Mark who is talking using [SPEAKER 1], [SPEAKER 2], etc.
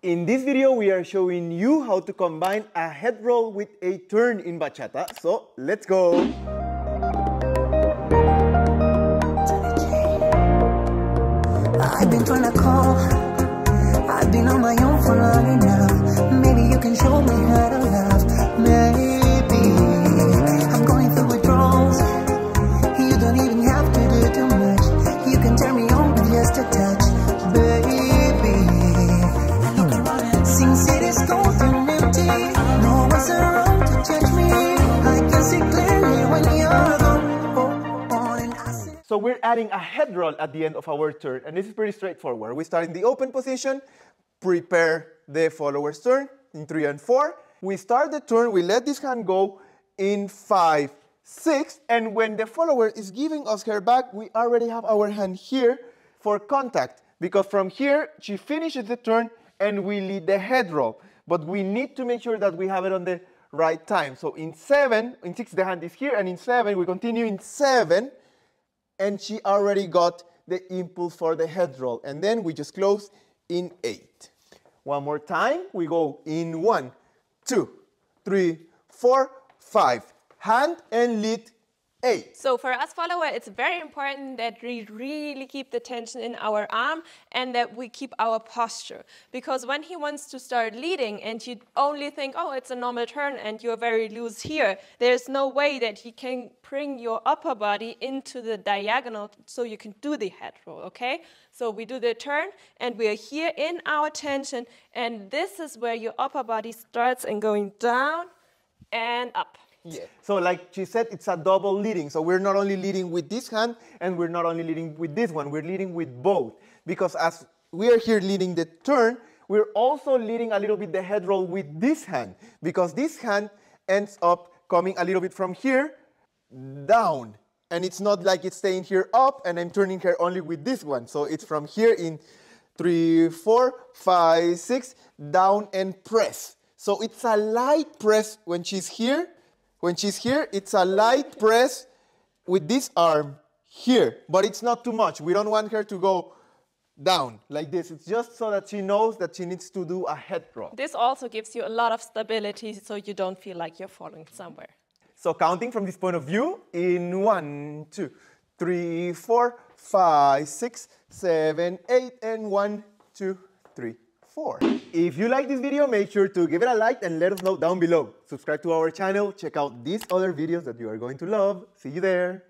[SPEAKER 1] In this video, we are showing you how to combine a head roll with a turn in bachata. So, let's go!
[SPEAKER 2] I've been trying to call, I've been on my own for long enough. Maybe you can show me how to love. Maybe I'm going through withdrawals. You don't even have to do too much. You can turn me on with just a touch, baby. And look around and sing cities cold and empty. No one's around to judge me. I can see clearly when you're gone.
[SPEAKER 1] So we're adding a head roll at the end of our turn, and this is pretty straightforward. We start in the open position, prepare the follower's turn in 3 and 4. We start the turn, we let this hand go in 5, 6, and when the follower is giving us her back, we already have our hand here for contact, because from here, she finishes the turn and we lead the head roll. But we need to make sure that we have it on the right time. So in 7, in 6 the hand is here, and in 7, we continue in 7, and she already got the impulse for the head roll. And then we just close in 8. One more time, we go in 1, 2, 3, 4, 5. Hand and lead 8.
[SPEAKER 3] So for us follower, it's very important that we really keep the tension in our arm and that we keep our posture. Because when he wants to start leading and you only think, oh, it's a normal turn and you're very loose here, there's no way that he can bring your upper body into the diagonal so you can do the head roll, okay? So we do the turn and we are here in our tension, and this is where your upper body starts and going down and up.
[SPEAKER 1] Yeah. So like she said, it's a double leading. So we're not only leading with this hand and we're not only leading with this one, we're leading with both. Because as we are here leading the turn, we're also leading a little bit the head roll with this hand. Because this hand ends up coming a little bit from here down. And it's not like it's staying here up and I'm turning her only with this one. So it's from here in 3, 4, 5, 6, down and press. So it's a light press when she's here. When she's here, it's a light press with this arm here, but it's not too much. We don't want her to go down like this. It's just so that she knows that she needs to do a head roll.
[SPEAKER 3] This also gives you a lot of stability so you don't feel like you're falling somewhere.
[SPEAKER 1] So counting from this point of view, in 1, 2, 3, 4, 5, 6, 7, 8, and 1, 2, 3, 4. If you like this video, make sure to give it a like and let us know down below. Subscribe to our channel, check out these other videos that you are going to love. See you there.